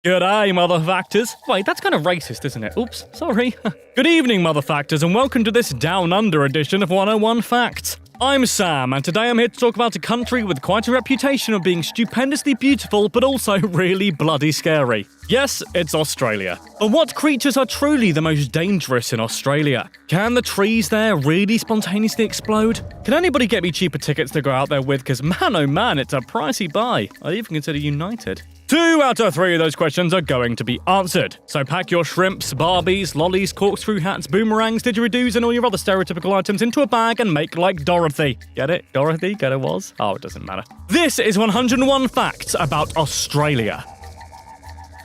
G'day, motherfactors. Wait, that's kind of racist, isn't it? Oops, sorry. Good evening, motherfactors, and welcome to this Down Under edition of 101 Facts. I'm Sam, and today I'm here to talk about a country with quite a reputation of being stupendously beautiful, but also really bloody scary. Yes, it's Australia. But what creatures are truly the most dangerous in Australia? Can the trees there really spontaneously explode? Can anybody get me cheaper tickets to go out there with? Because man, oh man, it's a pricey buy. I'd even consider United. 2 out of 3 of those questions are going to be answered. So pack your shrimps, Barbies, lollies, corkscrew hats, boomerangs, didgeridoos, and all your other stereotypical items into a bag and make like Dorothy. Get it? Dorothy? Get it was? Oh, it doesn't matter. This is 101 facts about Australia.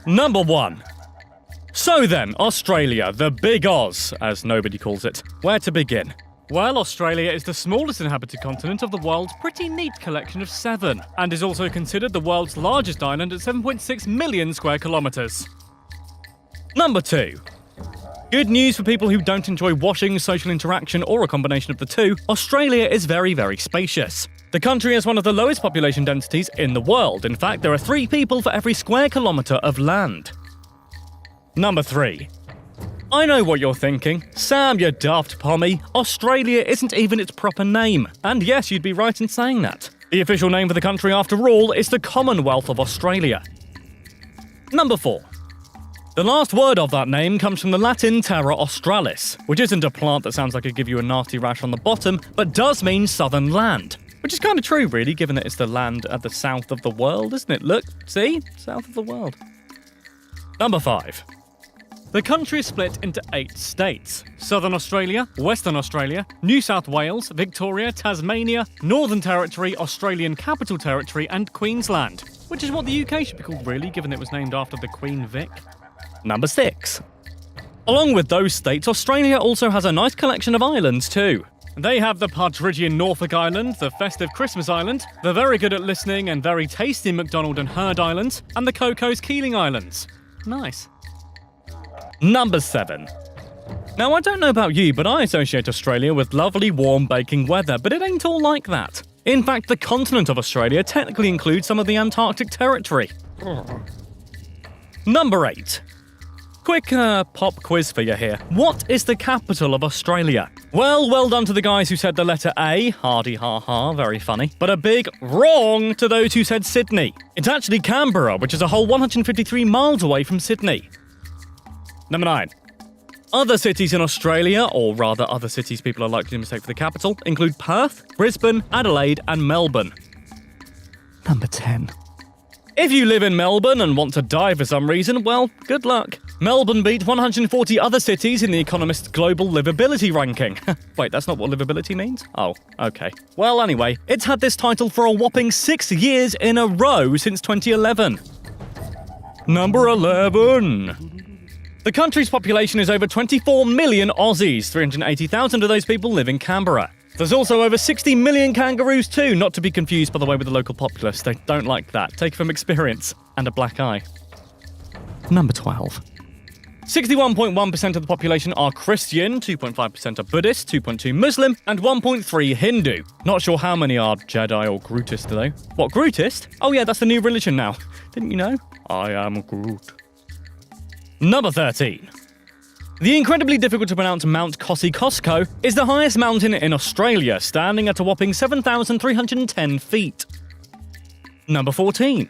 Number 1. So then, Australia, the Big Oz, as nobody calls it. Where to begin? Well, Australia is the smallest inhabited continent of the world's pretty neat collection of 7, and is also considered the world's largest island at 7.6 million square kilometres. Number 2. Good news for people who don't enjoy washing, social interaction, or a combination of the two, Australia is very, very spacious. The country has one of the lowest population densities in the world. In fact, there are 3 people for every square kilometre of land. Number 3. I know what you're thinking. Sam, you daft pommy. Australia isn't even its proper name. And yes, you'd be right in saying that. The official name for the country, after all, is the Commonwealth of Australia. Number 4. The last word of that name comes from the Latin terra australis, which isn't a plant that sounds like it'd give you a nasty rash on the bottom, but does mean southern land. Which is kind of true, really, given that it's the land at the south of the world, isn't it? Look, see? South of the world. Number 5. The country is split into 8 states. Southern Australia, Western Australia, New South Wales, Victoria, Tasmania, Northern Territory, Australian Capital Territory, and Queensland. Which is what the UK should be called, really, given it was named after the Queen Vic. Number 6. Along with those states, Australia also has a nice collection of islands, too. They have the Partridgian Norfolk Island, the festive Christmas Island, the very good at listening and very tasty McDonald and Heard Islands, and the Cocos Keeling Islands. Nice. Number 7. Now, I don't know about you, but I associate Australia with lovely, warm, baking weather, but it ain't all like that. In fact, the continent of Australia technically includes some of the Antarctic territory. Number 8. Quick pop quiz for you here. What is the capital of Australia? Well done to the guys who said the letter A. Hardy ha ha, very funny. But a big wrong to those who said Sydney. It's actually Canberra, which is a whole 153 miles away from Sydney. Number 9. Other cities in Australia, or rather other cities people are likely to mistake for the capital, include Perth, Brisbane, Adelaide, and Melbourne. Number 10. If you live in Melbourne and want to die for some reason, well, good luck. Melbourne beat 140 other cities in the Economist's Global Livability Ranking. Wait, that's not what livability means? Oh, okay. Well, anyway, it's had this title for a whopping 6 years in a row since 2011. Number 11. The country's population is over 24 million Aussies. 380,000 of those people live in Canberra. There's also over 60 million kangaroos too, not to be confused, by the way, with the local populace. They don't like that. Take it from experience. And a black eye. Number 12. 61.1% of the population are Christian, 2.5% are Buddhist, 2.2% Muslim, and 1.3% Hindu. Not sure how many are Jedi or Grootist, though. What, Grootist? Oh yeah, that's the new religion now. Didn't you know? I am Groot. Number 13. The incredibly difficult to pronounce Mount Kosciuszko is the highest mountain in Australia, standing at a whopping 7,310 feet. Number 14.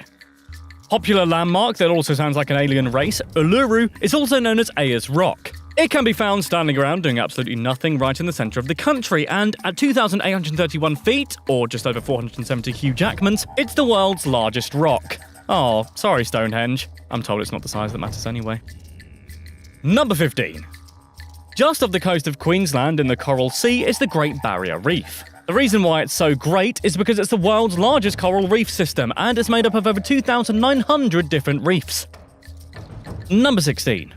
Popular landmark that also sounds like an alien race, Uluru, is also known as Ayers Rock. It can be found standing around doing absolutely nothing right in the centre of the country, and at 2,831 feet, or just over 470 Hugh Jackmans, it's the world's largest rock. Oh, sorry Stonehenge. I'm told it's not the size that matters anyway. Number 15. Just off the coast of Queensland in the Coral Sea is the Great Barrier Reef. The reason why it's so great is because it's the world's largest coral reef system and is made up of over 2,900 different reefs. Number 16.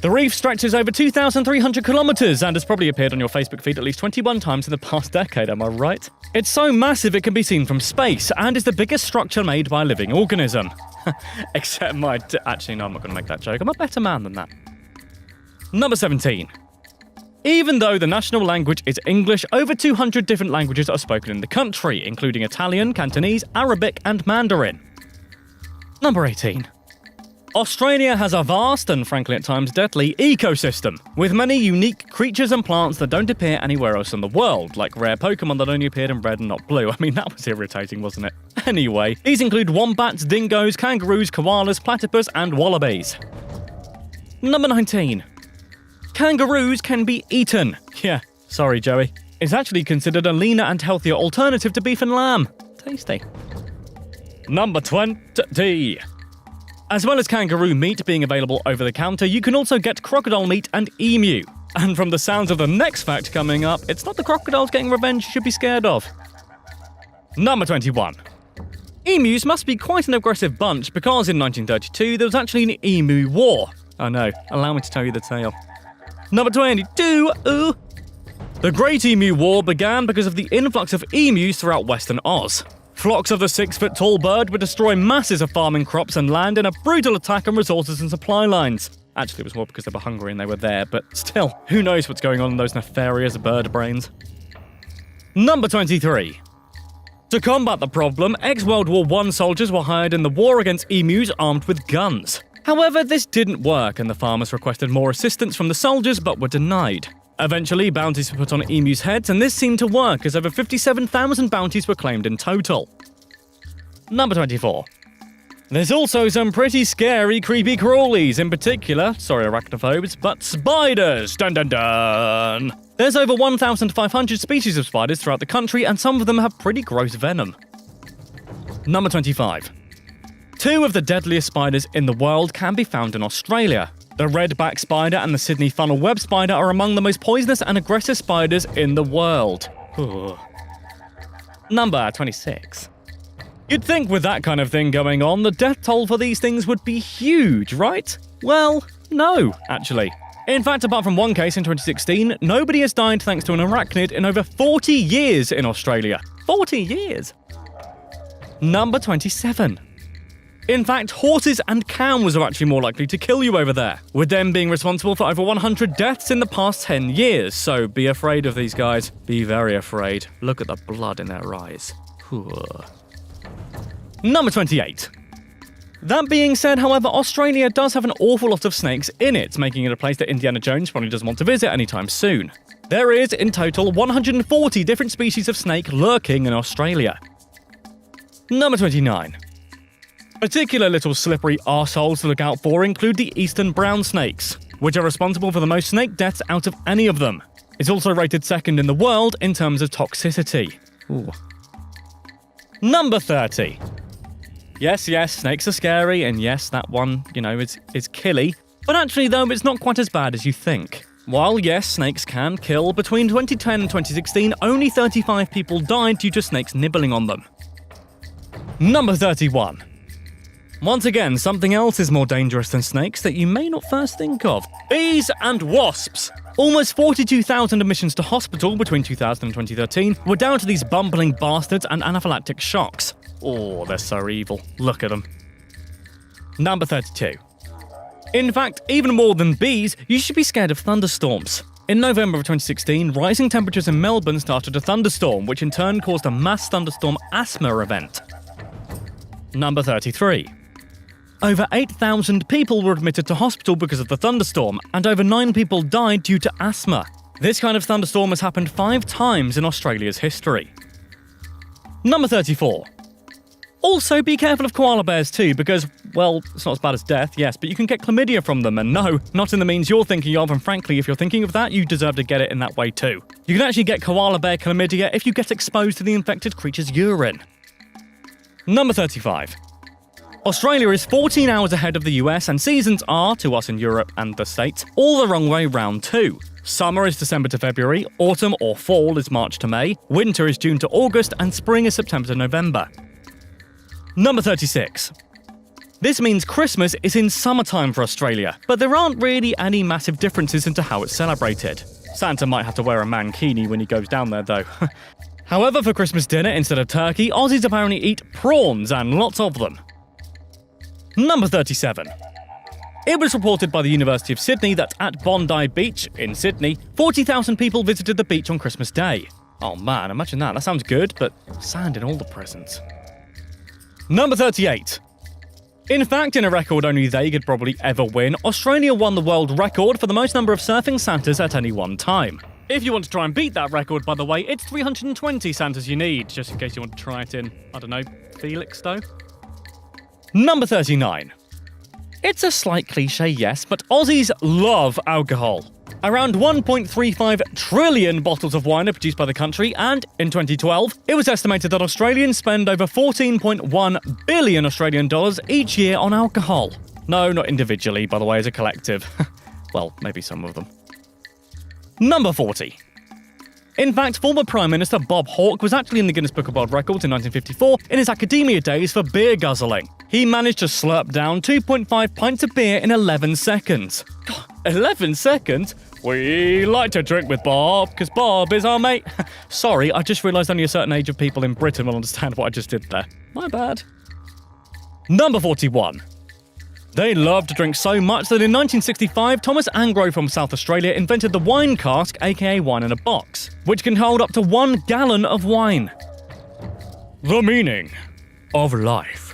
The reef stretches over 2,300 kilometres and has probably appeared on your Facebook feed at least 21 times in the past decade, am I right? It's so massive it can be seen from space and is the biggest structure made by a living organism. Except actually, no, I'm not going to make that joke. I'm a better man than that. Number 17. Even though the national language is English, over 200 different languages are spoken in the country, including Italian, Cantonese, Arabic, and Mandarin. Number 18. Australia has a vast and frankly at times deadly ecosystem, with many unique creatures and plants that don't appear anywhere else in the world, like rare Pokemon that only appeared in red and not blue. I mean, that was irritating, wasn't it? Anyway, these include wombats, dingoes, kangaroos, koalas, platypus, and wallabies. Number 19. Kangaroos can be eaten. Yeah, sorry, Joey. It's actually considered a leaner and healthier alternative to beef and lamb. Tasty. Number 20. As well as kangaroo meat being available over the counter, you can also get crocodile meat and emu. And from the sounds of the next fact coming up, it's not the crocodiles getting revenge you should be scared of. Number 21. Emus must be quite an aggressive bunch because in 1932 there was actually an emu war. Oh no, allow me to tell you the tale. Number 22. The Great Emu War began because of the influx of emus throughout Western Oz. Flocks of the 6-foot-tall bird would destroy masses of farming crops and land in a brutal attack on resources and supply lines. Actually, it was more because they were hungry and they were there, but still, who knows what's going on in those nefarious bird brains. Number 23. To combat the problem, ex-World War I soldiers were hired in the war against emus armed with guns. However, this didn't work and the farmers requested more assistance from the soldiers but were denied. Eventually, bounties were put on emus' heads, and this seemed to work as over 57,000 bounties were claimed in total. Number 24. There's also some pretty scary creepy crawlies, in particular, sorry arachnophobes, but spiders! Dun dun dun! There's over 1,500 species of spiders throughout the country, and some of them have pretty gross venom. Number 25. 2 of the deadliest spiders in the world can be found in Australia. The redback spider and the Sydney funnel web spider are among the most poisonous and aggressive spiders in the world. Ooh. Number 26. You'd think with that kind of thing going on, the death toll for these things would be huge, right? Well, no, actually. In fact, apart from one case in 2016, nobody has died thanks to an arachnid in over 40 years in Australia. 40 years! Number 27. In fact, horses and cows are actually more likely to kill you over there, with them being responsible for over 100 deaths in the past 10 years, so be afraid of these guys. Be very afraid. Look at the blood in their eyes. Number 28. That being said, however, Australia does have an awful lot of snakes in it, making it a place that Indiana Jones probably doesn't want to visit anytime soon. There is, in total, 140 different species of snake lurking in Australia. Number 29. Particular little slippery arseholes to look out for include the eastern brown snakes, which are responsible for the most snake deaths out of any of them. It's also rated second in the world in terms of toxicity. Ooh. Number 30. Yes, snakes are scary, and yes, that one, is killy. But actually, though, it's not quite as bad as you think. While, yes, snakes can kill, between 2010 and 2016, only 35 people died due to snakes nibbling on them. Number 31. Once again, something else is more dangerous than snakes that you may not first think of. Bees and wasps! Almost 42,000 admissions to hospital between 2000 and 2013 were down to these bumbling bastards and anaphylactic shocks. Oh, they're so evil. Look at them. Number 32. In fact, even more than bees, you should be scared of thunderstorms. In November of 2016, rising temperatures in Melbourne started a thunderstorm, which in turn caused a mass thunderstorm asthma event. Number 33. Over 8,000 people were admitted to hospital because of the thunderstorm, and over 9 people died due to asthma. This kind of thunderstorm has happened 5 times in Australia's history. Number 34. Also, be careful of koala bears too, because, well, it's not as bad as death, yes, but you can get chlamydia from them, and no, not in the means you're thinking of, and frankly, if you're thinking of that, you deserve to get it in that way too. You can actually get koala bear chlamydia if you get exposed to the infected creature's urine. Number 35. Australia is 14 hours ahead of the US, and seasons are, to us in Europe and the States, all the wrong way round too. Summer is December to February, autumn or fall is March to May, winter is June to August, and spring is September to November. Number 36. This means Christmas is in summertime for Australia, but there aren't really any massive differences into how it's celebrated. Santa might have to wear a mankini when he goes down there though. However, for Christmas dinner instead of turkey, Aussies apparently eat prawns and lots of them. Number 37. It was reported by the University of Sydney that at Bondi Beach in Sydney, 40,000 people visited the beach on Christmas Day. Oh man, imagine that. That sounds good, but sand in all the presents. Number 38. In fact, in a record only they could probably ever win, Australia won the world record for the most number of surfing Santas at any one time. If you want to try and beat that record, by the way, it's 320 Santas you need, just in case you want to try it in, I don't know, Felixstowe? Number 39. It's a slight cliche, yes, but Aussies love alcohol. Around 1.35 trillion bottles of wine are produced by the country, and in 2012, it was estimated that Australians spend over 14.1 billion Australian dollars each year on alcohol. No, not individually, by the way, as a collective. Well, maybe some of them. Number 40. In fact, former Prime Minister Bob Hawke was actually in the Guinness Book of World Records in 1954 in his academia days for beer guzzling. He managed to slurp down 2.5 pints of beer in 11 seconds. God, 11 seconds? We like to drink with Bob, because Bob is our mate. Sorry, I just realised only a certain age of people in Britain will understand what I just did there. My bad. Number 41. They love to drink so much that in 1965, Thomas Angro from South Australia invented the wine cask, aka wine in a box, which can hold up to 1 gallon of wine. The meaning of life.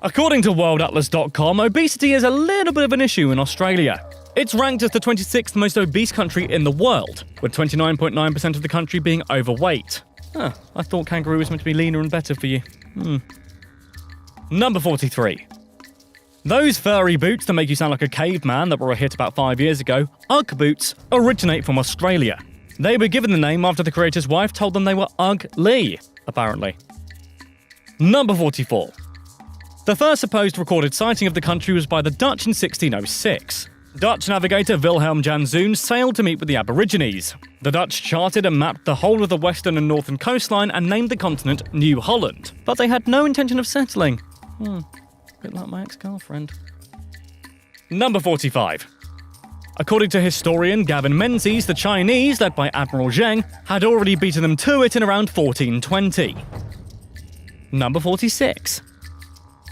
According to worldatlas.com, obesity is a little bit of an issue in Australia. It's ranked as the 26th most obese country in the world, with 29.9% of the country being overweight. I thought kangaroo was meant to be leaner and better for you. Number 43. Those furry boots that make you sound like a caveman that were a hit about 5 years ago, Ugg boots, originate from Australia. They were given the name after the creator's wife told them they were ugly, apparently. Number 44. The first supposed recorded sighting of the country was by the Dutch in 1606. Dutch navigator Wilhelm Jan Zoon sailed to meet with the Aborigines. The Dutch charted and mapped the whole of the western and northern coastline and named the continent New Holland. But they had no intention of settling. Bit like my ex-girlfriend. Number 45. According to historian Gavin Menzies, the Chinese, led by Admiral Zheng, had already beaten them to it in around 1420. Number 46.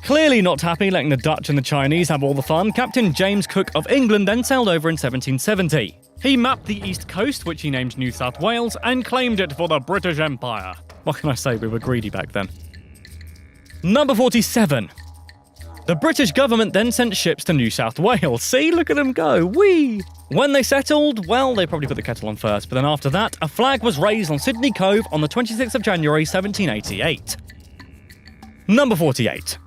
Clearly not happy letting the Dutch and the Chinese have all the fun, Captain James Cook of England then sailed over in 1770. He mapped the east coast, which he named New South Wales, and claimed it for the British Empire. What can I say, we were greedy back then. Number 47. The British government then sent ships to New South Wales. See, look at them go, whee! When they settled, well, they probably put the kettle on first, but then after that, a flag was raised on Sydney Cove on the 26th of January 1788. Number 48.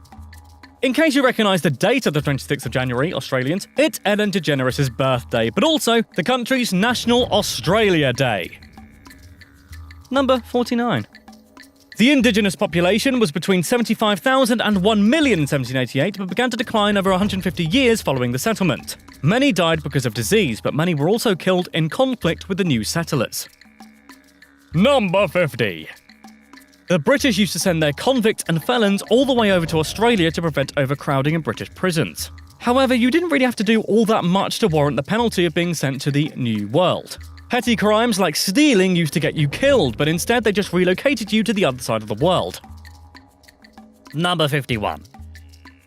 In case you recognise the date of the 26th of January, Australians, it's Ellen DeGeneres' birthday, but also the country's National Australia Day. Number 49. The indigenous population was between 75,000 and 1 million in 1788, but began to decline over 150 years following the settlement. Many died because of disease, but many were also killed in conflict with the new settlers. Number 50. The British used to send their convicts and felons all the way over to Australia to prevent overcrowding in British prisons. However, you didn't really have to do all that much to warrant the penalty of being sent to the New World. Petty crimes like stealing used to get you killed, but instead they just relocated you to the other side of the world. Number 51.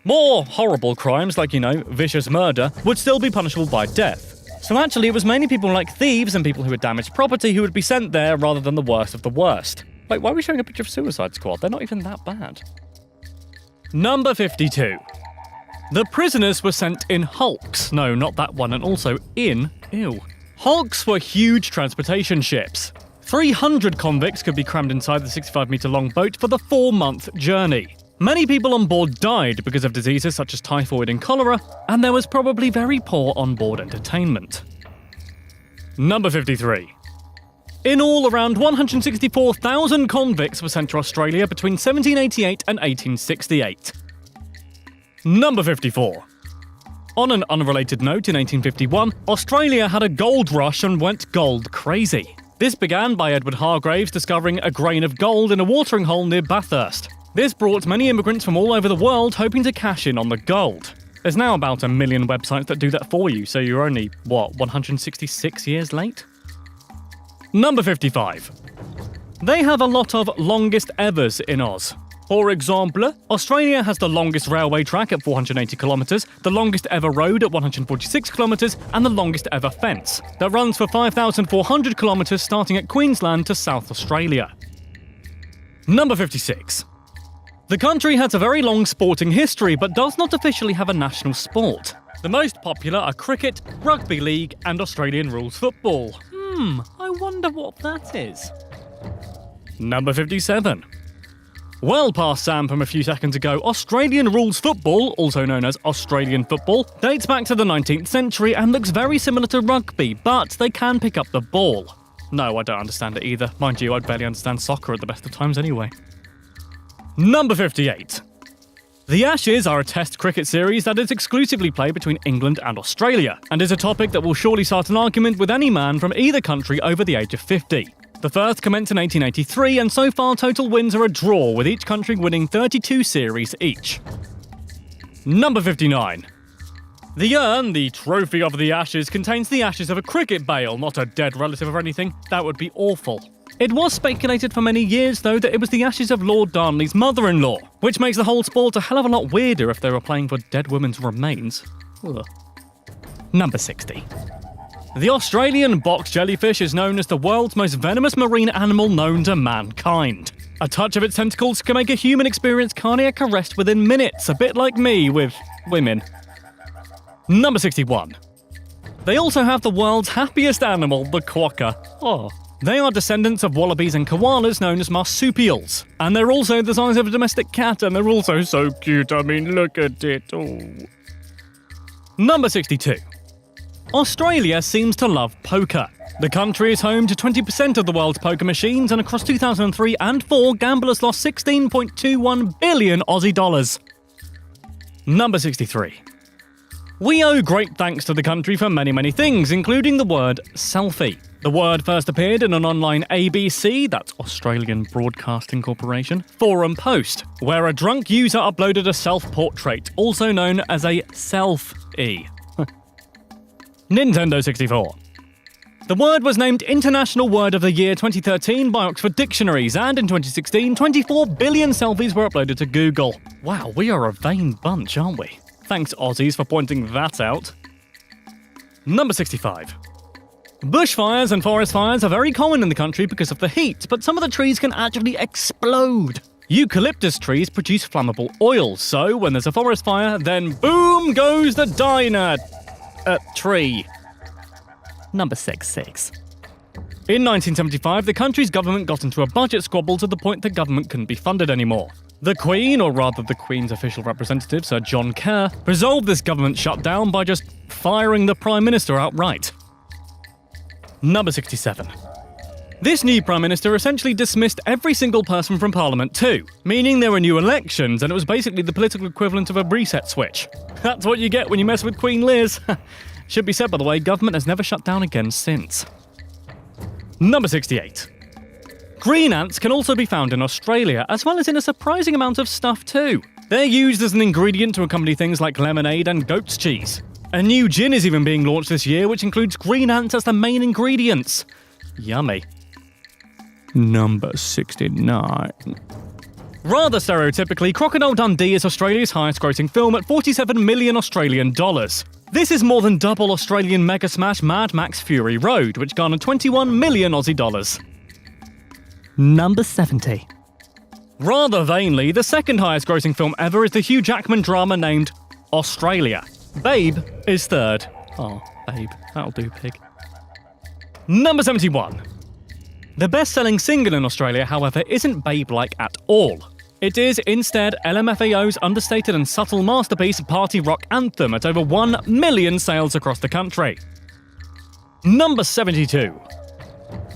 More horrible crimes like, vicious murder would still be punishable by death. So actually it was mainly people like thieves and people who had damaged property who would be sent there rather than the worst of the worst. Wait, why are we showing a picture of Suicide Squad? They're not even that bad. Number 52. The prisoners were sent in hulks. No, not that one, and also in. Ew. Hulks were huge transportation ships. 300 convicts could be crammed inside the 65-metre-long boat for the 4-month journey. Many people on board died because of diseases such as typhoid and cholera, and there was probably very poor on-board entertainment. Number 53. In all, around 164,000 convicts were sent to Australia between 1788 and 1868. Number 54. On an unrelated note, in 1851, Australia had a gold rush and went gold crazy. This began by Edward Hargraves discovering a grain of gold in a watering hole near Bathurst. This brought many immigrants from all over the world hoping to cash in on the gold. There's now about 1 million websites that do that for you, so you're only, 166 years late? Number 55. They have a lot of longest evers in Oz. For example, Australia has the longest railway track at 480 kilometres, the longest ever road at 146 kilometres, and the longest ever fence that runs for 5,400 kilometres starting at Queensland to South Australia. Number 56. The country has a very long sporting history, but does not officially have a national sport. The most popular are cricket, rugby league, and Australian rules football. I wonder what that is. Number 57. Well past Sam from a few seconds ago, Australian rules football, also known as Australian football, dates back to the 19th century and looks very similar to rugby, but they can pick up the ball. No, I don't understand it either. Mind you, I'd barely understand soccer at the best of times anyway. Number 58. The Ashes are a test cricket series that is exclusively played between England and Australia, and is a topic that will surely start an argument with any man from either country over the age of 50. The first commenced in 1883, and so far total wins are a draw, with each country winning 32 series each. Number 59. The urn, the trophy of the Ashes, contains the ashes of a cricket bale, not a dead relative or anything. That would be awful. It was speculated for many years, though, that it was the ashes of Lord Darnley's mother-in-law, which makes the whole sport a hell of a lot weirder if they were playing for dead women's remains. Ugh. Number 60. The Australian box jellyfish is known as the world's most venomous marine animal known to mankind. A touch of its tentacles can make a human experience cardiac arrest within minutes, a bit like me with women. Number 61. They also have the world's happiest animal, the quokka. Oh. They are descendants of wallabies and koalas known as marsupials. And they're also the size of a domestic cat, and they're also so cute. I mean, look at it. Oh. Number 62. Australia seems to love poker. The country is home to 20% of the world's poker machines, and across 2003 and 4, gamblers lost 16.21 billion Aussie dollars. Number 63. We owe great thanks to the country for many, many things, including the word selfie. The word first appeared in an online ABC, that's Australian Broadcasting Corporation, forum post, where a drunk user uploaded a self-portrait, also known as a selfie. Nintendo 64. The word was named International Word of the Year 2013 by Oxford Dictionaries, and in 2016, 24 billion selfies were uploaded to Google. Wow, we are a vain bunch, aren't we? Thanks, Aussies, for pointing that out. Number 65. Bushfires and forest fires are very common in the country because of the heat, but some of the trees can actually explode. Eucalyptus trees produce flammable oils, so when there's a forest fire, then boom goes the tree. Number 66. In 1975, the country's government got into a budget squabble to the point the government couldn't be funded anymore. The Queen, or rather the Queen's official representative, Sir John Kerr, resolved this government shutdown by just firing the Prime Minister outright. Number 67. This new Prime Minister essentially dismissed every single person from Parliament too, meaning there were new elections, and it was basically the political equivalent of a reset switch. That's what you get when you mess with Queen Liz. Should be said, by the way, government has never shut down again since. Number 68. Green ants can also be found in Australia, as well as in a surprising amount of stuff too. They're used as an ingredient to accompany things like lemonade and goat's cheese. A new gin is even being launched this year, which includes green ants as the main ingredients. Yummy. Number 69. Rather stereotypically, Crocodile Dundee is Australia's highest-grossing film at 47 million Australian dollars. This is more than double Australian mega smash Mad Max Fury Road, which garnered 21 million Aussie dollars. Number 70. Rather vainly, the second highest-grossing film ever is the Hugh Jackman drama named Australia. Babe is third. Oh, Babe, that'll do, pig. Number 71. The best-selling single in Australia, however, isn't Babe-like at all. It is instead LMFAO's understated and subtle masterpiece party rock anthem at over 1 million sales across the country. Number 72.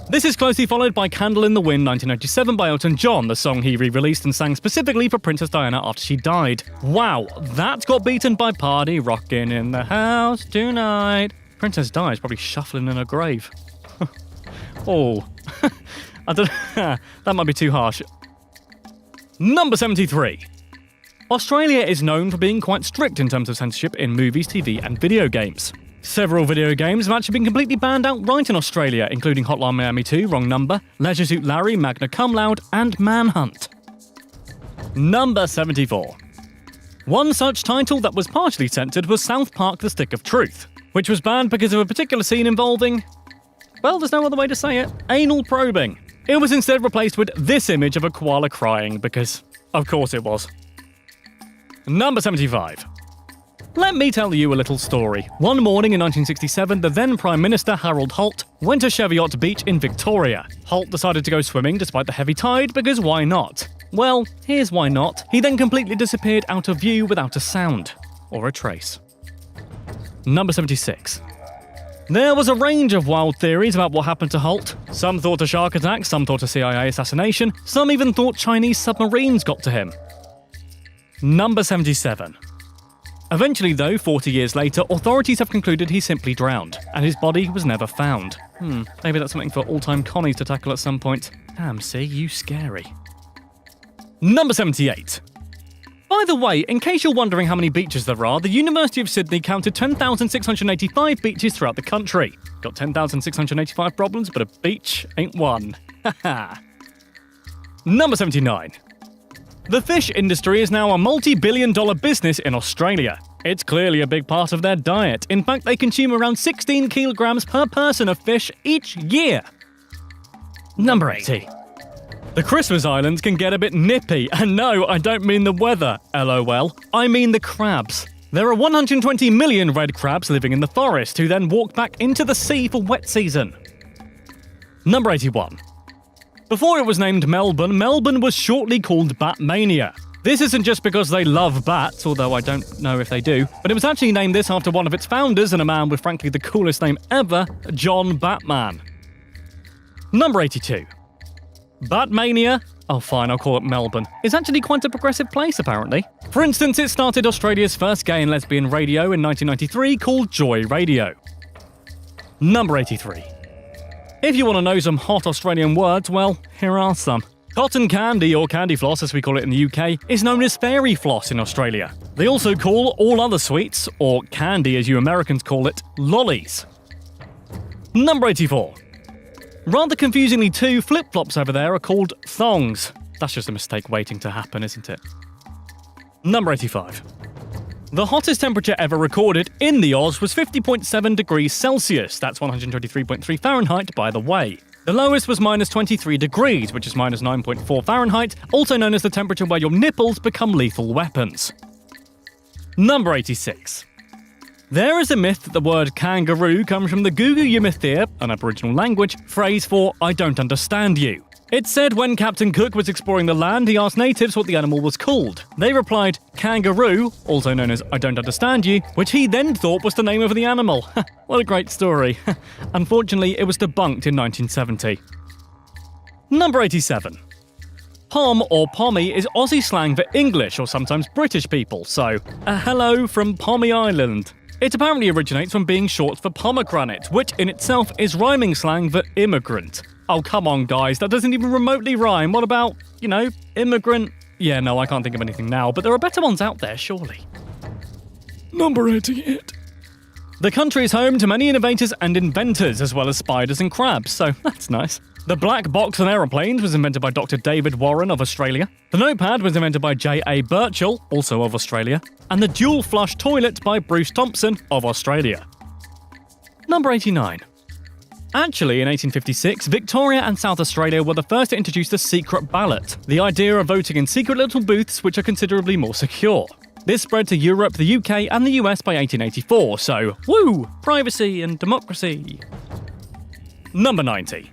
This is closely followed by Candle in the Wind 1997 by Elton John, the song he re-released and sang specifically for Princess Diana after she died. Wow, that got beaten by Party Rockin' in the House Tonight. Princess Di is probably shuffling in her grave. Oh, I don't know. That might be too harsh. Number 73. Australia is known for being quite strict in terms of censorship in movies, TV, and video games. Several video games have actually been completely banned outright in Australia, including Hotline Miami 2, Wrong Number, Leisure Suit Larry, Magna Cum Laude, and Manhunt. Number 74. One such title that was partially censored was South Park: The Stick of Truth, which was banned because of a particular scene involving, well, there's no other way to say it, anal probing. It was instead replaced with this image of a koala crying because Of course it was. Number 75. Let me tell you a little story. One morning in 1967, the then Prime Minister Harold Holt went to Cheviot Beach in Victoria. Holt decided to go swimming despite the heavy tide because why not? Well, here's why not. He then completely disappeared out of view without a sound or a trace. Number 76. There was a range of wild theories about what happened to Holt. Some thought a shark attack, some thought a CIA assassination, some even thought Chinese submarines got to him. Number 77. Eventually, though, 40 years later, authorities have concluded he simply drowned, and his body was never found. Maybe that's something for all-time connies to tackle at some point. Damn, see, you scary. Number 78. By the way, in case you're wondering how many beaches there are, the University of Sydney counted 10,685 beaches throughout the country. Got 10,685 problems, but a beach ain't one. Haha. Number 79. The fish industry is now a multi-billion-dollar business in Australia. It's clearly a big part of their diet. In fact, they consume around 16 kilograms per person of fish each year. Number 80. The Christmas Islands can get a bit nippy, and no, I don't mean the weather, LOL. I mean the crabs. There are 120 million red crabs living in the forest who then walk back into the sea for wet season. Number 81. Before it was named Melbourne, Melbourne was shortly called Batmania. This isn't just because they love bats, although I don't know if they do, but it was actually named this after one of its founders and a man with frankly the coolest name ever, John Batman. Number 82. Batmania, oh fine, I'll call it Melbourne, is actually quite a progressive place apparently. For instance, it started Australia's first gay and lesbian radio in 1993 called Joy Radio. Number 83. If you want to know some hot Australian words, well, here are some. Cotton candy, or candy floss as we call it in the UK, is known as fairy floss in Australia. They also call all other sweets, or candy as you Americans call it, lollies. Number 84. Rather confusingly too, flip-flops over there are called thongs. That's just a mistake waiting to happen, isn't it? Number 85. The hottest temperature ever recorded in the Oz was 50.7 degrees Celsius. That's 123.3 Fahrenheit, by the way. The lowest was minus 23 degrees, which is minus 9.4 Fahrenheit, also known as the temperature where your nipples become lethal weapons. Number 86. There is a myth that the word kangaroo comes from the Gugu Yimithir, an Aboriginal language, phrase for I don't understand you. It's said when Captain Cook was exploring the land, he asked natives what the animal was called. They replied, kangaroo, also known as I don't understand you, which he then thought was the name of the animal. What a great story. Unfortunately, it was debunked in 1970. Number 87. Pom or pommy is Aussie slang for English or sometimes British people, so a hello from Pommy Island. It apparently originates from being short for pomegranate, which in itself is rhyming slang for immigrant. Oh, come on, guys, that doesn't even remotely rhyme. What about, immigrant? Yeah, no, I can't think of anything now, but there are better ones out there, surely. Number 88. The country is home to many innovators and inventors, as well as spiders and crabs, so that's nice. The black box on aeroplanes was invented by Dr. David Warren of Australia. The notepad was invented by J.A. Birchall, also of Australia. And the dual flush toilet by Bruce Thompson of Australia. Number 89. Actually, in 1856, Victoria and South Australia were the first to introduce the secret ballot, the idea of voting in secret little booths which are considerably more secure. This spread to Europe, the UK, and the US by 1884, so woo! Privacy and democracy. Number 90.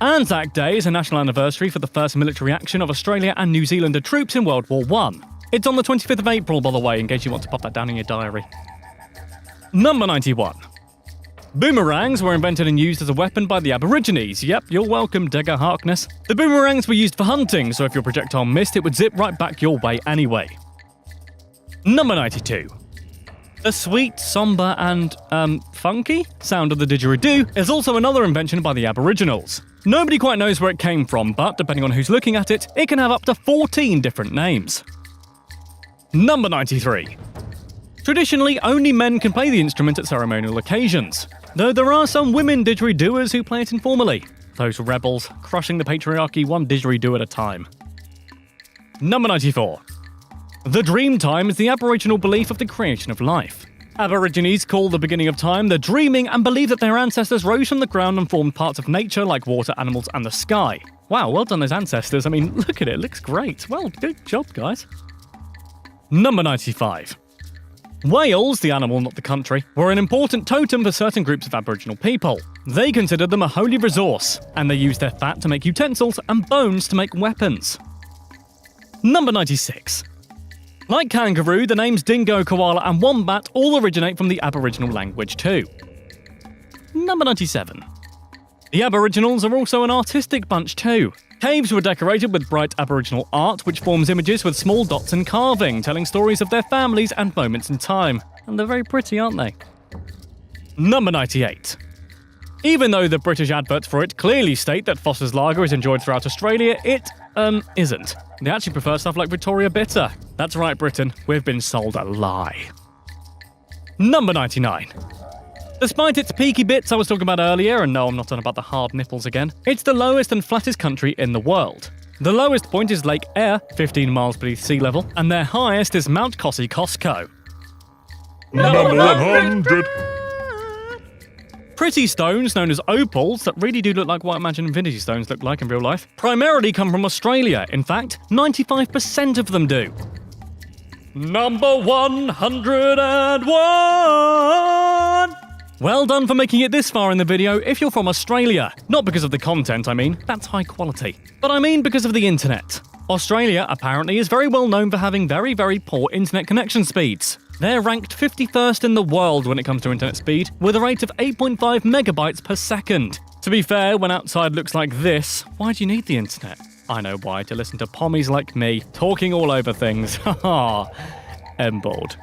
Anzac Day is a national anniversary for the first military action of Australia and New Zealander troops in World War I. It's on the 25th of April, by the way, in case you want to pop that down in your diary. Number 91. Boomerangs were invented and used as a weapon by the Aborigines. Yep, you're welcome, Digger Harkness. The boomerangs were used for hunting, so if your projectile missed, it would zip right back your way anyway. Number 92. The sweet, sombre, and, funky sound of the didgeridoo is also another invention by the Aboriginals. Nobody quite knows where it came from, but depending on who's looking at it, it can have up to 14 different names. Number 93. Traditionally, only men can play the instrument at ceremonial occasions, though there are some women didgeridooers who play it informally. Those rebels, crushing the patriarchy one didgeridoo at a time. Number 94. The dream time is the Aboriginal belief of the creation of life. Aborigines call the beginning of time the dreaming and believe that their ancestors rose from the ground and formed parts of nature like water, animals, and the sky. Wow, well done those ancestors. I mean, look at it. It looks great. Well, good job, guys. Number 95. Whales, the animal not the country, were an important totem for certain groups of Aboriginal people. They considered them a holy resource, and they used their fat to make utensils and bones to make weapons. Number 96. Like kangaroo, the names dingo, koala and wombat all originate from the Aboriginal language too. Number 97. The Aboriginals are also an artistic bunch too. Caves were decorated with bright Aboriginal art, which forms images with small dots and carving, telling stories of their families and moments in time. And they're very pretty, aren't they? Number 98. Even though the British adverts for it clearly state that Foster's Lager is enjoyed throughout Australia, it, isn't. They actually prefer stuff like Victoria Bitter. That's right, Britain, we've been sold a lie. Number 99. Despite its peaky bits I was talking about earlier, and no, I'm not on about the hard nipples again, it's the lowest and flattest country in the world. The lowest point is Lake Eyre, 15 miles beneath sea level, and their highest is Mount Kosciuszko. Number 100. Pretty stones, known as opals, that really do look like what I imagine infinity stones look like in real life, primarily come from Australia. In fact, 95% of them do. Number 101! Well done for making it this far in the video if you're from Australia. Not because of the content, I mean, that's high quality. But I mean because of the internet. Australia, apparently, is very well known for having very, very poor internet connection speeds. They're ranked 51st in the world when it comes to internet speed, with a rate of 8.5 megabytes per second. To be fair, when outside looks like this, why do you need the internet? I know why, to listen to pommies like me talking all over things. Haha, I'm bored.